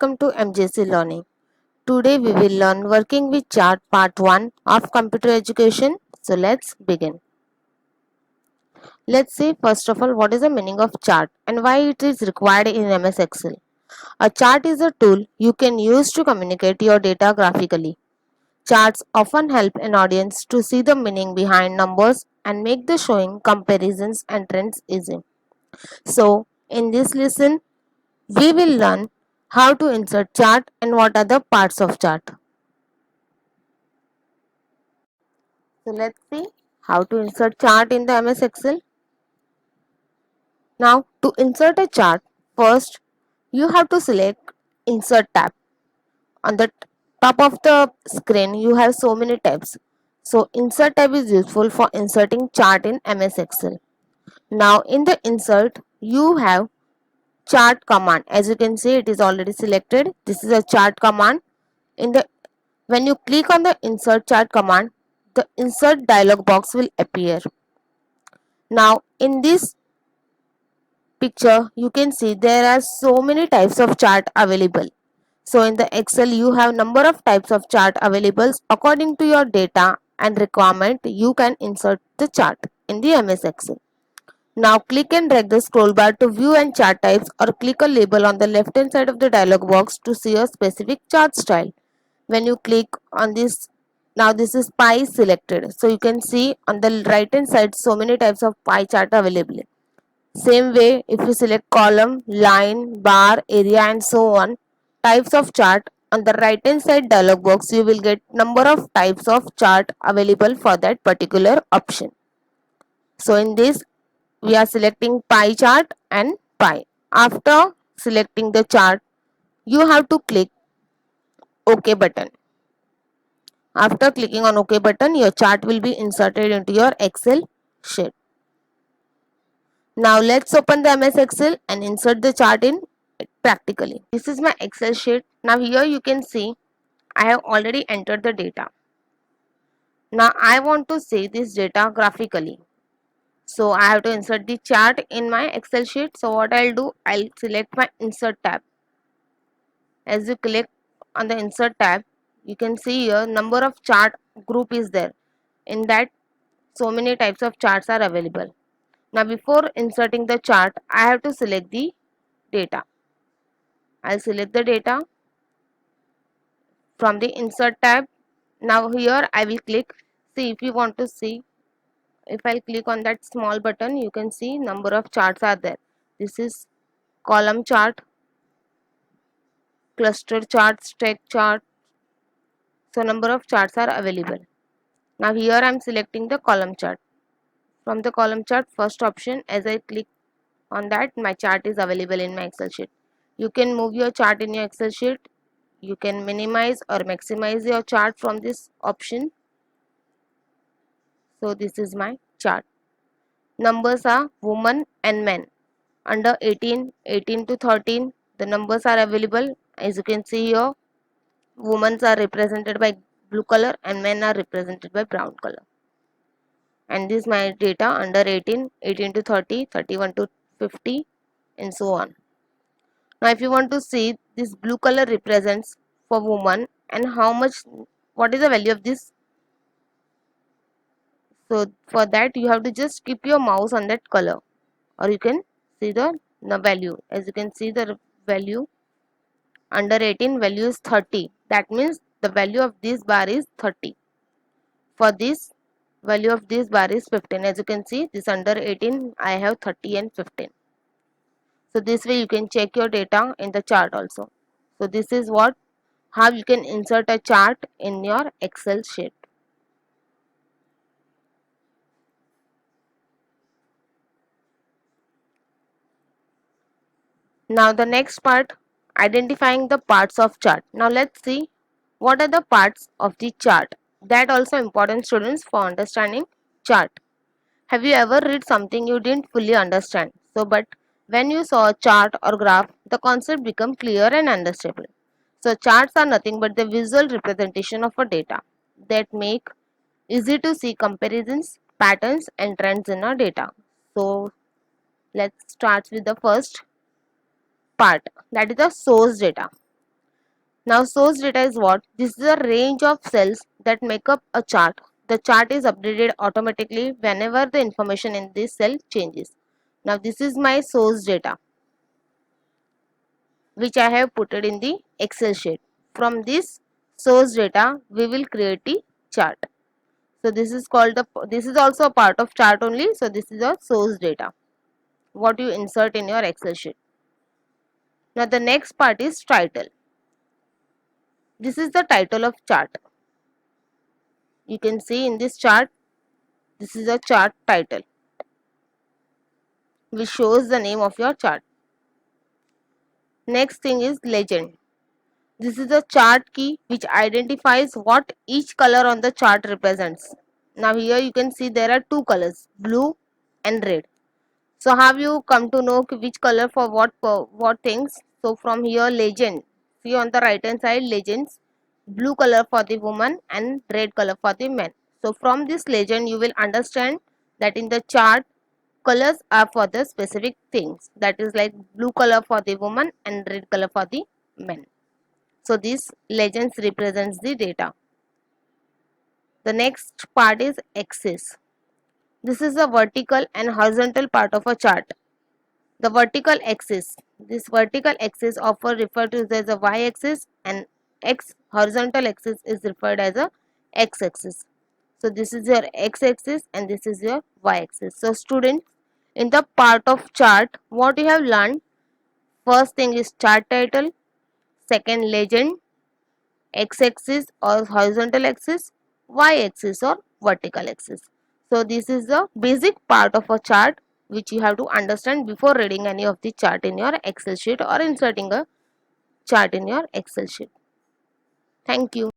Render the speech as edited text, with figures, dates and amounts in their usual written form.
welcome to MJC Learning. Today we will learn working with chart part 1 of computer education. So let's begin. Let's see first of all what is the meaning of chart and why it is required in MS Excel. A chart is a tool you can use to communicate your data graphically. Charts often help an audience to see the meaning behind numbers and make the showing comparisons and trends easy. So in this lesson we will learn how to insert chart and what are the parts of chart. So let's see how to insert chart in the MS Excel. Now to insert a chart, first you have to select insert tab. On the top of the screen you have so many tabs. So insert tab is useful for inserting chart in MS Excel. Now in the insert you have chart command. As you can see it is already selected. This is a chart command. In the When you click on the insert chart command, the insert dialog box will appear. Now in this picture you can see there are so many types of chart available. So in the Excel you have number of types of chart available. According to your data and requirement you can insert the chart in the MS Excel. Now click and drag the scroll bar to view and chart types, or click a label on the left hand side of the dialog box to see a specific chart style. When you click on this, now this is pie selected, so you can see on the right hand side so many types of pie chart available. Same way, if you select column, line, bar, area and so on types of chart, on the right hand side dialog box you will get number of types of chart available for that particular option. So in this we are selecting pie chart and pie. After selecting the chart you have to click OK button. After clicking on OK button, your chart will be inserted into your Excel sheet. Now let's open the MS Excel and insert the chart in practically. This is my Excel sheet. Now here you can see I have already entered the data. Now I want to see this data graphically. So I have to insert the chart in my Excel sheet. So what I'll do, I'll select my insert tab. As you click on the insert tab, you can see here number of chart group is there. In that so many types of charts are available. Now before inserting the chart I have to select the data. I'll select the data from the insert tab. Now here I will click. See, if you want to see, if I click on that small button you can see number of charts are there. This is column chart, cluster chart, stack chart. So number of charts are available. Now here I am selecting the column chart. From the column chart, first option, as I click on that my chart is available in my Excel sheet. You can move your chart in your Excel sheet. You can minimize or maximize your chart from this option. So this is my chart. Numbers are women and men. Under 18, 18 to 13, the numbers are available. As you can see here, women are represented by blue color and men are represented by brown color. And this is my data under 18, 18 to 30, 31 to 50 and so on. Now if you want to see this blue color represents for woman and how much, what is the value of this. So for that you have to just keep your mouse on that color, or you can see the value. As you can see the value under 18 value is 30. That means the value of this bar is 30. For this value of this bar is 15. As you can see this under 18 I have 30 and 15. So this way you can check your data in the chart also. So this is how you can insert a chart in your Excel sheet. Now the next part, identifying the parts of chart. Now let's see what are the parts of the chart. That also important, students, for understanding chart. Have you ever read something you didn't fully understand? So but when you saw a chart or graph, the concept become clear and understandable. So charts are nothing but the visual representation of a data that make easy to see comparisons, patterns and trends in our data. So let's start with the first part, that is the source data. Now source data is what? This is a range of cells that make up a chart. The chart is updated automatically whenever the information in this cell changes. Now this is my source data which I have put it in the Excel sheet. From this source data we will create the chart. So this is called this is also a part of chart only. So this is a source data what you insert in your Excel sheet. Now the next part is title. This is the title of chart. You can see in this chart, this is a chart title which shows the name of your chart. Next thing is legend. This is a chart key which identifies what each color on the chart represents. Now here you can see there are two colors, blue and red. So have you come to know which color for what things? So from here legend, see on the right hand side legends, blue color for the woman and red color for the man. So from this legend you will understand that in the chart colors are for the specific things, that is like blue color for the woman and red color for the men. So these legends represents the data. The next part is axis. This is the vertical and horizontal part of a chart. The vertical axis, this vertical axis often referred to as a y-axis, and x horizontal axis is referred as a x-axis. So this is your x-axis and this is your y-axis. So students, in the part of chart, what you have learned, first thing is chart title, second legend, x-axis or horizontal axis, y-axis or vertical axis. So this is the basic part of a chart which you have to understand before reading any of the chart in your Excel sheet or inserting a chart in your Excel sheet. Thank you.